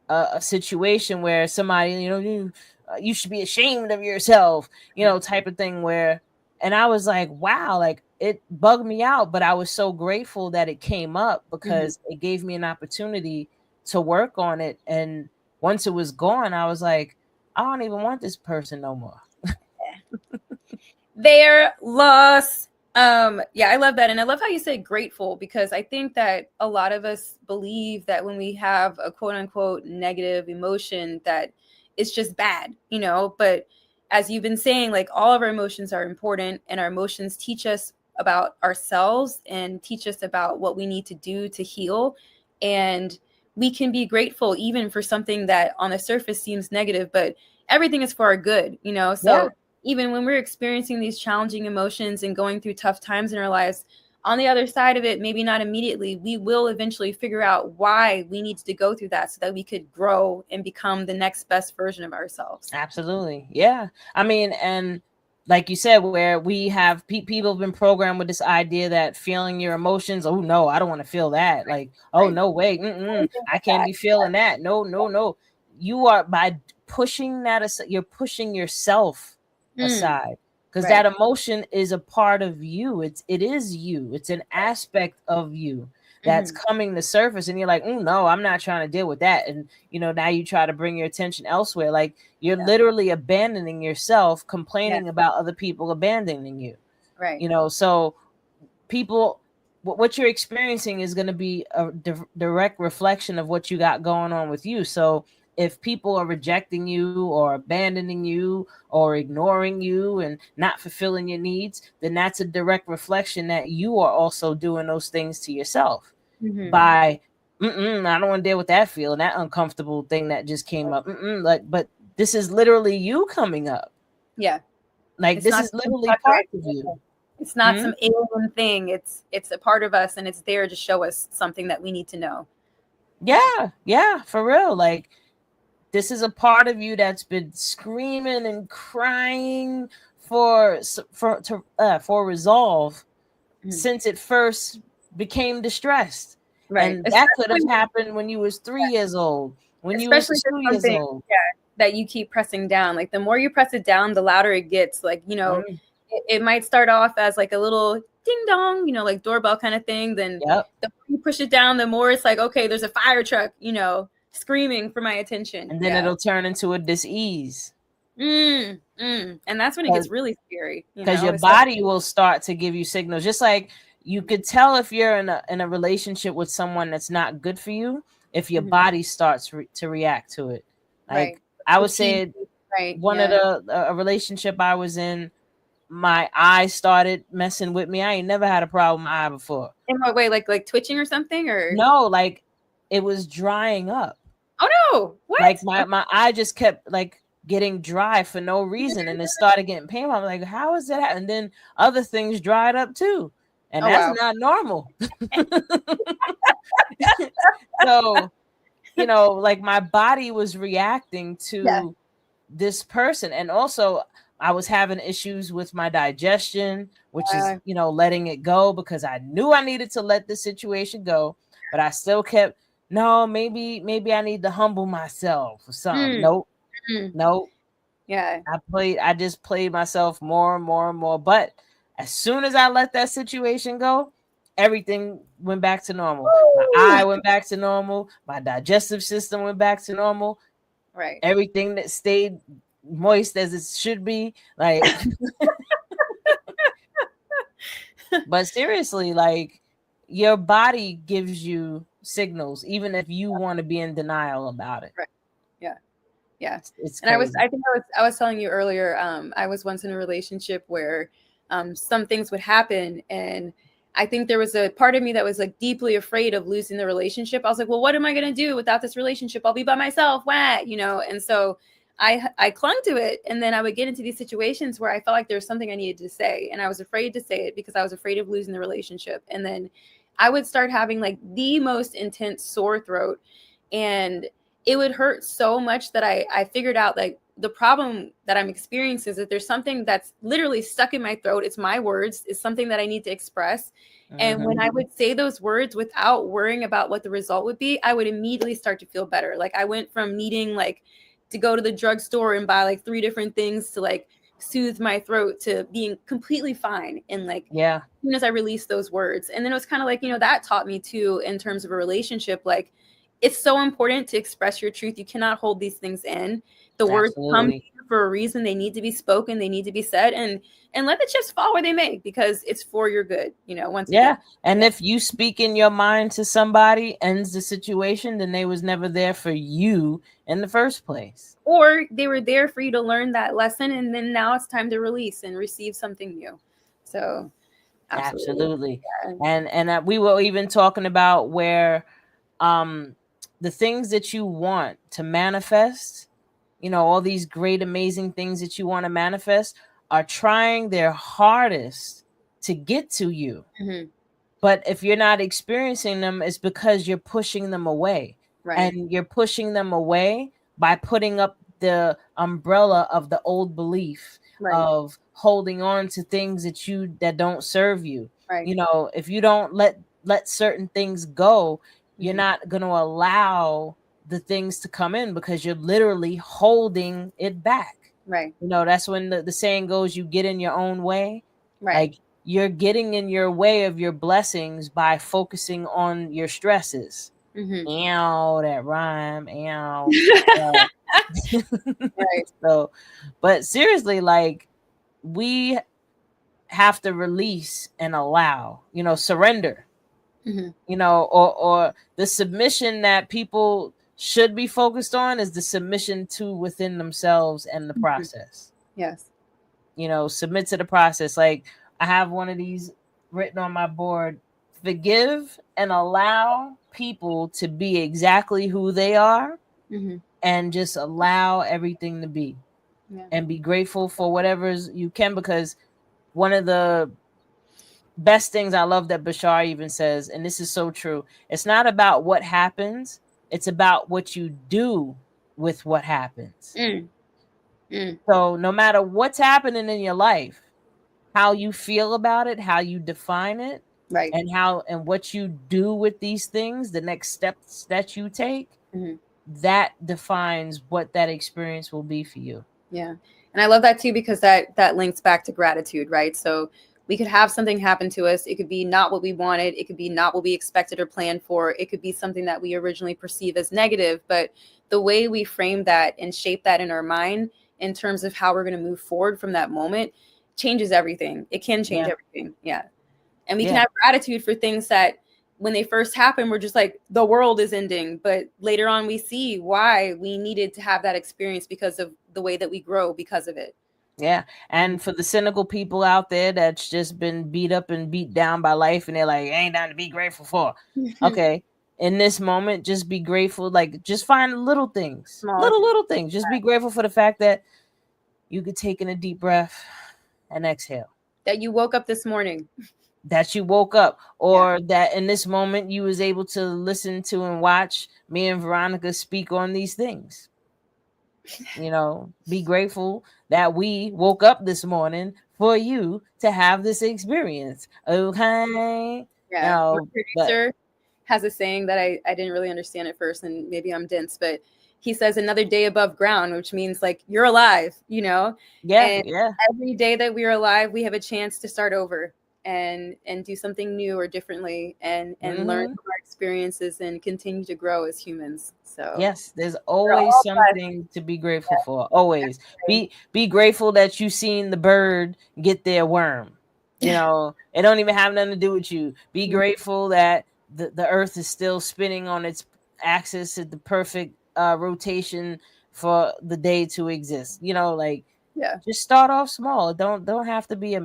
a situation where somebody, you know, you should be ashamed of yourself, you know, type of thing. Where, and I was like, wow, like it bugged me out, but I was so grateful that it came up because it gave me an opportunity to work on it. And once it was gone, I was like, I don't even want this person no more. They're lost. Yeah, I love that. And I love how you said grateful, because I think that a lot of us believe that when we have a quote unquote negative emotion, that it's just bad, you know, but as you've been saying, like all of our emotions are important, and our emotions teach us about ourselves and teach us about what we need to do to heal. And we can be grateful even for something that on the surface seems negative, but everything is for our good, you know? So even when we're experiencing these challenging emotions and going through tough times in our lives, on the other side of it, maybe not immediately, we will eventually figure out why we needed to go through that so that we could grow and become the next best version of ourselves. Absolutely. Yeah. I mean, and like you said, where we have people have been programmed with this idea that feeling your emotions, oh no, I don't want to feel that. Like, oh no, wait, I can't be feeling that. No, no, no. You are, by pushing that aside, you're pushing yourself aside, because that emotion is a part of you. It is you. It's an aspect of you that's coming to surface, and you're like, oh no, I'm not trying to deal with that. And now you try to bring your attention elsewhere. Like, you're literally abandoning yourself, complaining about other people abandoning you. Right. So people, what you're experiencing is going to be a direct reflection of what you got going on with you. So if people are rejecting you or abandoning you or ignoring you and not fulfilling your needs, then that's a direct reflection that you are also doing those things to yourself. By I don't want to deal with that feeling, that uncomfortable thing that just came up. But this is literally you coming up. Yeah. Like, this is literally part of you. It's not some alien thing. It's a part of us, and it's there to show us something that we need to know. Yeah, for real. Like, this is a part of you that's been screaming and crying for resolve since it first became distressed. Right. And that could have happened when you was 3 years old, when you was 2 years old. That you keep pressing down. Like, the more you press it down, the louder it gets. Like, it might start off as like a little ding dong, like doorbell kind of thing. Then the more you push it down, the more it's like, okay, there's a fire truck, screaming for my attention. And then it'll turn into a dis-ease. And that's when it gets really scary. Because your body will start to give you signals. Just like you could tell if you're in a relationship with someone that's not good for you, if your body starts to react to it. Like, I would say one of a relationship I was in, my eye started messing with me. I ain't never had a problem with my eye before. In what way? Like twitching or something? Or no, like it was drying up. Oh no! What? Like my eye just kept like getting dry for no reason, and it started getting painful. I'm like, how is that? And then other things dried up too, and that's not normal. So, like, my body was reacting to this person, and also I was having issues with my digestion, which is, letting it go, because I knew I needed to let the situation go, but I still kept, no, maybe I need to humble myself or something. Nope. Yeah. I just played myself more and more and more. But as soon as I let that situation go, everything went back to normal. My eye went back to normal. My digestive system went back to normal. Right. Everything that stayed moist as it should be. Like, but seriously, like, your body gives you signals, even if you want to be in denial about it. Right. Yeah. It's and crazy. I was telling you earlier, I was once in a relationship where some things would happen, and I think there was a part of me that was like deeply afraid of losing the relationship. I was like, well, what am I going to do without this relationship? I'll be by myself. And so I clung to it. And then I would get into these situations where I felt like there was something I needed to say, and I was afraid to say it because I was afraid of losing the relationship. And then I would start having like the most intense sore throat, and it would hurt so much that I figured out, like, the problem that I'm experiencing is that there's something that's literally stuck in my throat. It's my words. It's something that I need to express. And when I would say those words without worrying about what the result would be, I would immediately start to feel better. Like, I went from needing like to go to the drugstore and buy like 3 different things to like soothe my throat to being completely fine. And like, as soon as I released those words, and then it was kind of like, that taught me too, in terms of a relationship, like, it's so important to express your truth. You cannot hold these things in. The words come to you for a reason. They need to be spoken. They need to be said, and let the chips fall where they may, because it's for your good. And if you speak in your mind to somebody ends the situation, then they was never there for you in the first place, or they were there for you to learn that lesson, and then now it's time to release and receive something new. So absolutely. And we were even talking about where the things that you want to manifest, all these great, amazing things that you want to manifest, are trying their hardest to get to you. But if you're not experiencing them, it's because you're pushing them away. Right. And you're pushing them away by putting up the umbrella of the old belief of holding on to things that don't serve you. Right. You know, if you don't let certain things go, you're not going to allow the things to come in, because you're literally holding it back. Right. You know, that's when the saying goes, you get in your own way. Right. Like, you're getting in your way of your blessings by focusing on your stresses. Ow, that rhyme. Ow. Right. So, but seriously, like, we have to release and allow, you know, surrender, you know, or the submission that people should be focused on is the submission to within themselves and the process. Yes. You know, submit to the process. Like, I have one of these written on my board: forgive and allow people to be exactly who they are, and just allow everything to be, and be grateful for whatever you can. Because one of the best things I love that Bashar even says, and this is so true, it's not about what happens, it's about what you do with what happens. So no matter what's happening in your life, how you feel about it, how you define it, right, and what you do with these things, the next steps that you take, that defines what that experience will be for you. Yeah. And I love that too, because that links back to gratitude, right? So we could have something happen to us. It could be not what we wanted. It could be not what we expected or planned for. It could be something that we originally perceive as negative. But the way we frame that and shape that in our mind in terms of how we're going to move forward from that moment changes everything. It can change everything. Yeah. And we can have gratitude for things that when they first happen, we're just like, the world is ending. But later on, we see why we needed to have that experience because of the way that we grow because of it. Yeah. And for the cynical people out there that's just been beat up and beat down by life, and they're like, ain't nothing to be grateful for. Okay. In this moment, just be grateful. Like, just find little things, little things. Just be grateful for the fact that you could take in a deep breath and exhale. That you woke up this morning. That you woke up, or that in this moment you was able to listen to and watch me and Veronika speak on these things. You know, be grateful that we woke up this morning for you to have this experience. Okay. Yeah. You know, my producer has a saying that I didn't really understand at first, and maybe I'm dense, but he says another day above ground, which means like you're alive, you know? Yeah. Every day that we are alive, we have a chance to start over and do something new or differently and learn from our experiences and continue to grow as humans. So yes, there's always something to be grateful for. Always be grateful that you seen the bird get their worm. You know, it don't even have nothing to do with you. Be grateful that the earth is still spinning on its axis at the perfect rotation for the day to exist. You know, like, just start off small. Don't have to be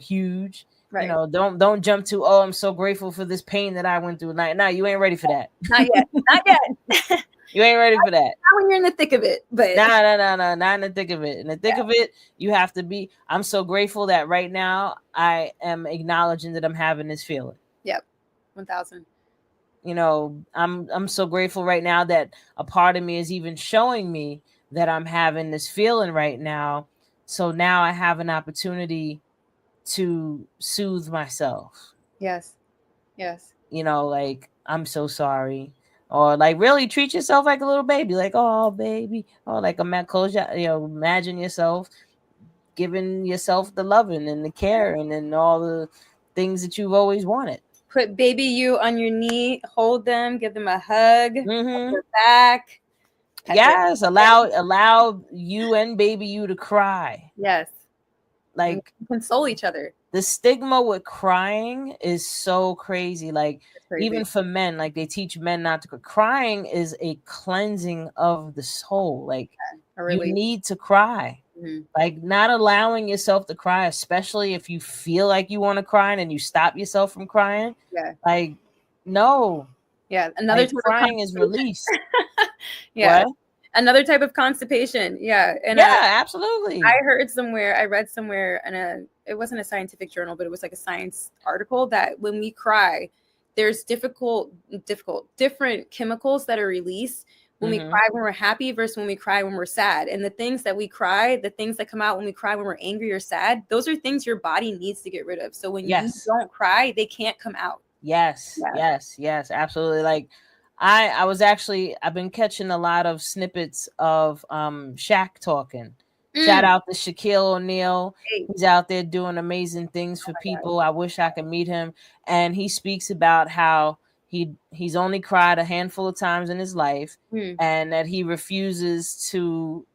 huge. Right. You know, don't jump to, oh, I'm so grateful for this pain that I went through. No, you ain't ready for that. Not yet. Not yet. You ain't ready for that. Not when you're in the thick of it. But no, not in the thick of it. In the thick of it, you have to be. I'm so grateful that right now I am acknowledging that I'm having this feeling. Yep. 1000. You know, I'm so grateful right now that a part of me is even showing me that I'm having this feeling right now. So now I have an opportunity to soothe myself. Yes. You know, like, I'm so sorry. Or like, really treat yourself like a little baby. Like, oh, baby. Or like, imagine yourself giving yourself the loving and the caring and all the things that you've always wanted. Put baby you on your knee, hold them, give them a hug, hold their back. Yes, allow you and baby you to cry. Yes. Like, console each other. The stigma with crying is so crazy. Like, even for men, like, they teach men not to cry. Crying is a cleansing of the soul. Like, you need to cry. Like, not allowing yourself to cry, especially if you feel like you want to cry and you stop yourself from crying. Yeah. Like, no. Yeah. Another crying is release. Yeah. What? Another type of constipation. Yeah. And absolutely. I heard somewhere, I read somewhere it wasn't a scientific journal, but it was like a science article that when we cry, there's different chemicals that are released when we cry when we're happy versus when we cry when we're sad. And the things that we cry, the things that come out when we cry when we're angry or sad, those are things your body needs to get rid of. So when you don't cry, they can't come out. Yes, absolutely. Like I've been catching a lot of snippets of Shaq talking. Shout out to Shaquille O'Neal. He's out there doing amazing things for people. I wish I could meet him. And he speaks about how he's only cried a handful of times in his life, and that he refuses to,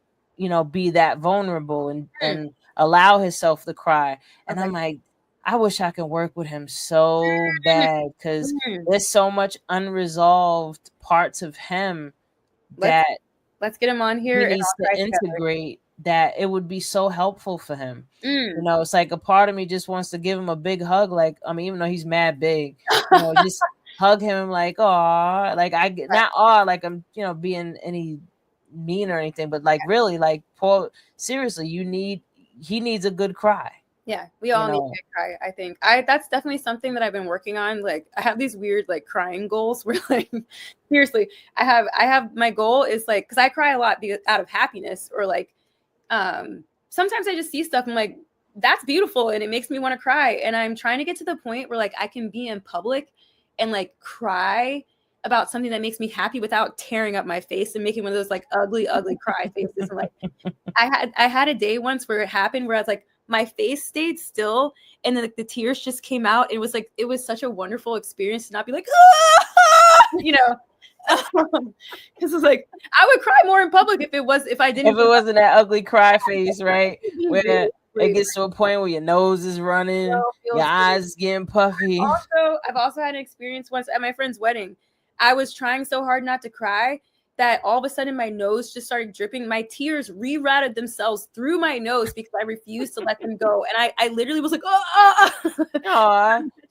be that vulnerable and allow himself to cry. And I'm like, I wish I could work with him so bad, because there's so much unresolved parts of him that let's get him on here. He needs to integrate. That it would be so helpful for him. It's like a part of me just wants to give him a big hug. Like, I mean, even though he's mad big, just hug him like, aw, like not aw, like I'm, being any mean or anything, but like really, like, Paul, seriously, he needs a good cry. Yeah, we all need to cry. I think that's definitely something that I've been working on. Like, I have these weird like crying goals where like seriously, I have my goal is like, because I cry a lot out of happiness, or like sometimes I just see stuff and I'm like, that's beautiful and it makes me want to cry. And I'm trying to get to the point where like I can be in public and like cry about something that makes me happy without tearing up my face and making one of those like ugly cry faces. And like I had a day once where it happened where I was like, my face stayed still and then like, the tears just came out. It was like, it was such a wonderful experience to not be like, because it's like I would cry more in public if it wasn't that ugly cry face, right? Where it gets to a point where your nose is running, your eyes getting puffy. I've also had an experience once at my friend's wedding. I was trying so hard not to cry that all of a sudden my nose just started dripping. My tears rerouted themselves through my nose because I refused to let them go. And I literally was like, oh,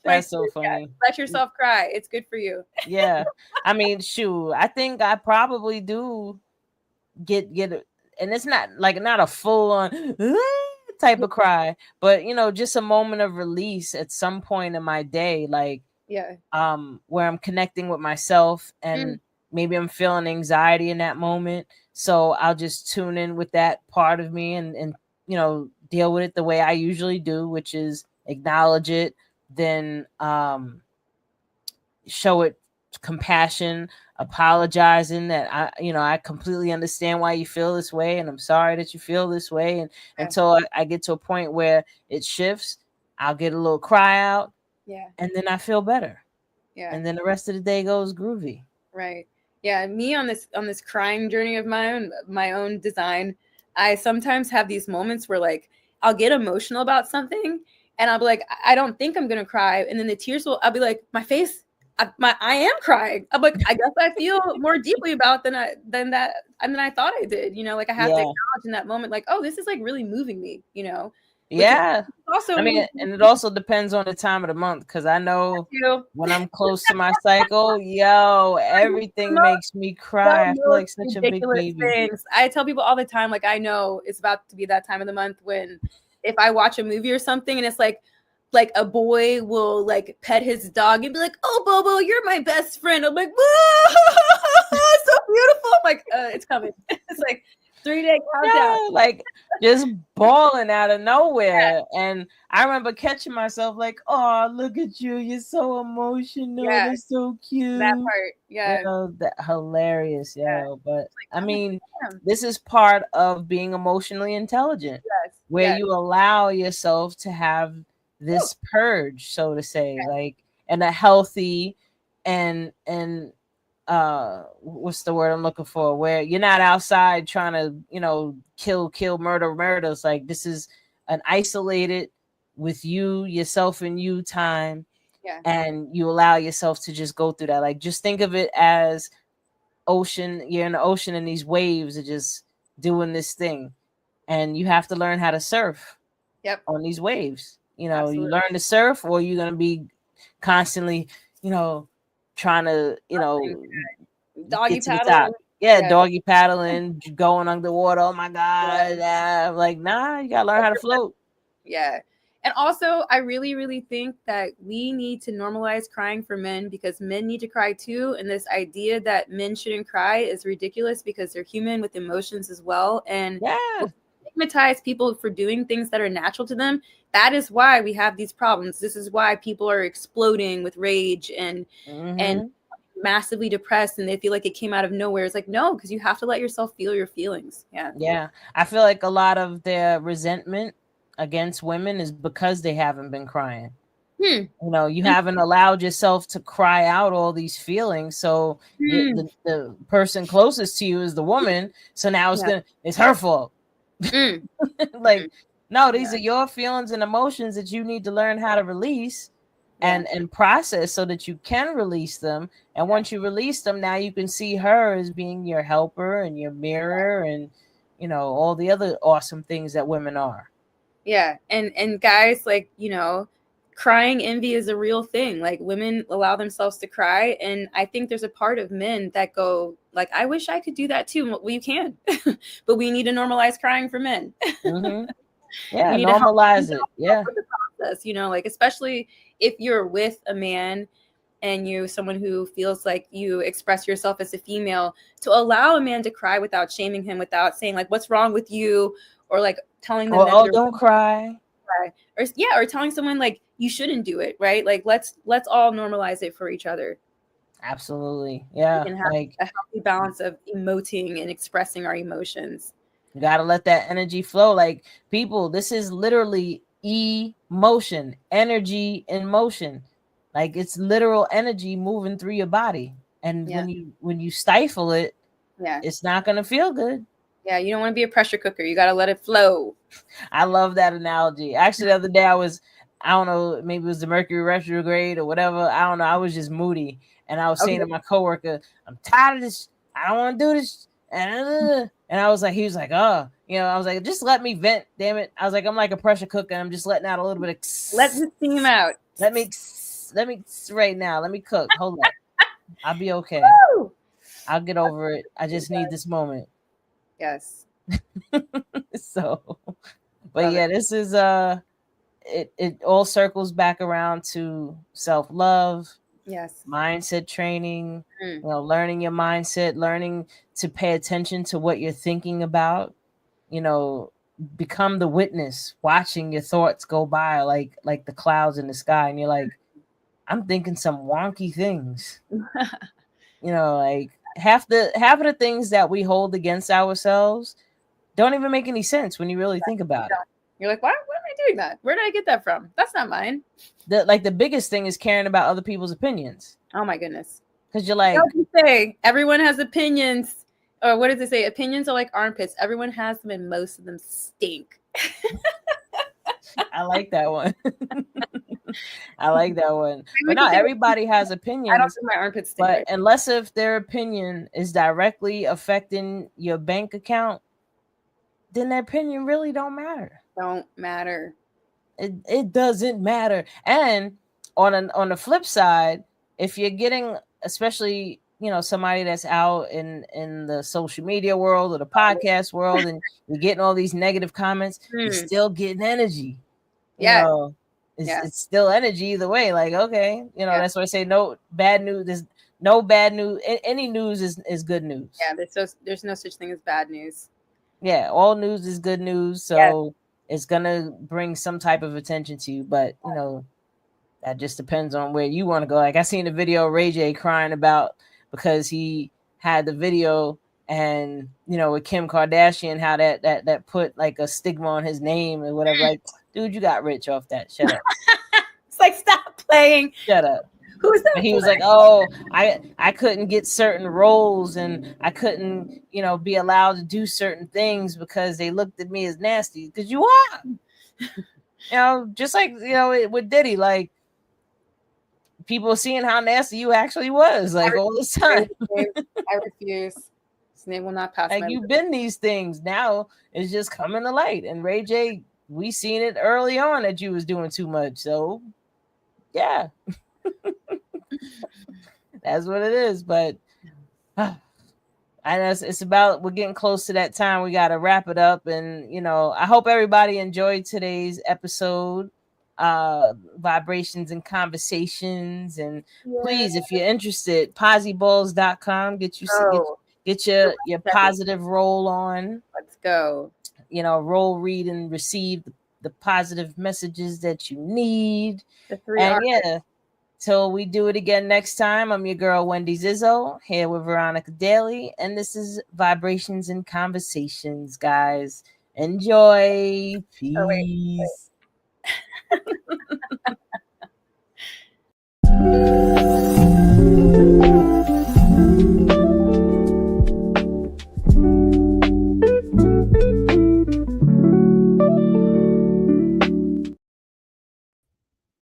that's so funny. Yeah, let yourself cry. It's good for you. Yeah. I mean, shoot, I think I probably do get it. And it's not a full on type of cry, but just a moment of release at some point in my day. Like, where I'm connecting with myself and maybe I'm feeling anxiety in that moment. So I'll just tune in with that part of me and deal with it the way I usually do, which is acknowledge it, then show it compassion, apologizing that I completely understand why you feel this way. And I'm sorry that you feel this way. And until I get to a point where it shifts, I'll get a little cry out. Yeah. And then I feel better. Yeah. And then the rest of the day goes groovy. Right. Yeah. Me on this crying journey of my own design, I sometimes have these moments where like I'll get emotional about something and I'll be like, I don't think I'm gonna cry. And then the tears I'll be like, my face, I am crying. I'm like, I guess I feel more deeply about than I thought I did. Like I have to acknowledge in that moment, like, oh, this is like really moving me, Yeah. Also, I mean, and it also depends on the time of the month, because I know when I'm close to my cycle, everything makes me cry. I feel like such a big baby. Things. I tell people all the time, like, I know it's about to be that time of the month when if I watch a movie or something and it's like a boy will like pet his dog and be like, oh, Bobo, you're my best friend. I'm like, whoa, so beautiful. I'm like, it's coming. It's like 3-day countdown. Like just bawling out of nowhere. And I remember catching myself like, oh, look at you. You're so emotional. You're so cute. That part. That hilarious. But like, I mean, this is part of being emotionally intelligent, where you allow yourself to have this purge, so to say, like, and a healthy and what's the word I'm looking for, where you're not outside trying to kill murder. It's like this is an isolated with yourself and you time, and you allow yourself to just go through that. Like, just think of it as ocean. You're in the ocean and these waves are just doing this thing, and you have to learn how to surf on these waves. Absolutely. You learn to surf, or you're going to be constantly, trying to, doggy get to paddle. Yeah, doggy paddling, going underwater. Oh my God. Like, nah, you gotta learn how to float. Yeah. And also, I really, really think that we need to normalize crying for men, because men need to cry too. And this idea that men shouldn't cry is ridiculous, because they're human with emotions as well. And stigmatize people for doing things that are natural to them. That is why we have these problems. This is why people are exploding with rage and massively depressed, and they feel like it came out of nowhere. It's like, no, because you have to let yourself feel your feelings. Yeah. I feel like a lot of their resentment against women is because they haven't been crying. You know, you haven't allowed yourself to cry out all these feelings. So the person closest to you is the woman. So now it's her fault. Like, no, these are your feelings and emotions that you need to learn how to release and process, so that you can release them. And once you release them, now you can see her as being your helper and your mirror, and you know, all the other awesome things that women are. Yeah. And guys, like, you know, crying envy is a real thing. Like, women allow themselves to cry. And I think there's a part of men that go like, I wish I could do that too. Well, you can, but we need to normalize crying for men. Yeah, normalize it. Yeah. With the process, you know, like, especially if you're with a man and you're someone who feels like you express yourself as a female, to allow a man to cry without shaming him, without saying like, what's wrong with you? Or like telling them that don't cry. Or telling someone like, you shouldn't do it, right? Like, let's all normalize it for each other. Absolutely. Yeah. We can have like a healthy balance of emoting and expressing our emotions. You got to let that energy flow. Like, people, this is literally emotion, energy in motion. Like, it's literal energy moving through your body. And when you stifle it, it's not going to feel good. Yeah, you don't want to be a pressure cooker. You got to let it flow. I love that analogy. Actually, the other day I don't know, maybe it was the Mercury retrograde or whatever. I don't know. I was just moody. And I was saying to my coworker, I'm tired of this. I don't want to do this. And I was like, he was like, oh, you know, I was like, just let me vent, damn it. I was like, I'm like a pressure cooker. I'm just letting out a little bit of let the steam out. Let me right now. Let me cook. Hold on. I'll be okay. Woo! I'll get over it. I just need this moment. Yes. So, but yeah, this is it all circles back around to self-love. Yes. Mindset training, you know, learning your mindset, learning to pay attention to what you're thinking about, you know, become the witness, watching your thoughts go by like the clouds in the sky. And you're like, I'm thinking some wonky things. You know, like half of the things that we hold against ourselves don't even make any sense when you really think about it. You're like, why am I doing that? Where did I get that from? That's not mine. The biggest thing is caring about other people's opinions. Oh my goodness. Because you're like, what do you say? Everyone has opinions. Or what does it say? Opinions are like armpits. Everyone has them and most of them stink. I like that one. I like that one. But not everybody has opinions. I don't think my armpits stink. But unless if their opinion is directly affecting your bank account, then their opinion really don't matter. Don't matter. It doesn't matter. And on the flip side, if you're getting, especially, you know, somebody that's out in the social media world or the podcast world, and you're getting all these negative comments, you're still getting energy. You know, it's still energy either way. Like, okay, you know, that's why I say no bad news. There's no bad news. Any news is good news. Yeah, there's no such thing as bad news. Yeah, all news is good news. So it's gonna bring some type of attention to you. But you know, that just depends on where you want to go. Like, I seen the video of Ray J crying about because he had the video, and you know, with Kim Kardashian, how that put like a stigma on his name and whatever. Like, dude, you got rich off that. Shut up. It's like, stop playing. Shut up. Who's that? And he was like, oh, I couldn't get certain roles, and I couldn't, you know, be allowed to do certain things because they looked at me as nasty. Because you are. You know, just like, you know, with Diddy, like, people seeing how nasty you actually was, like, all the time. I refuse. His name will not pass. Like, you've been these things. Now it's just coming to light. And Ray J, we seen it early on that you was doing too much. So, yeah. That's what it is. But I know it's about, we're getting close to that time. We got to wrap it up. And, I hope everybody enjoyed today's episode, Vibrations and Conversations. And please, if you're interested, possyballs.com, get your positive roll on. Let's go. Roll, read, and receive the positive messages that you need. The 3 and R's. yeah, till we do it again next time, I'm your girl, Wendy Zizzo, here with Veronika Dailey, and this is Vibrations and Conversations, guys. Enjoy. Peace. Wait.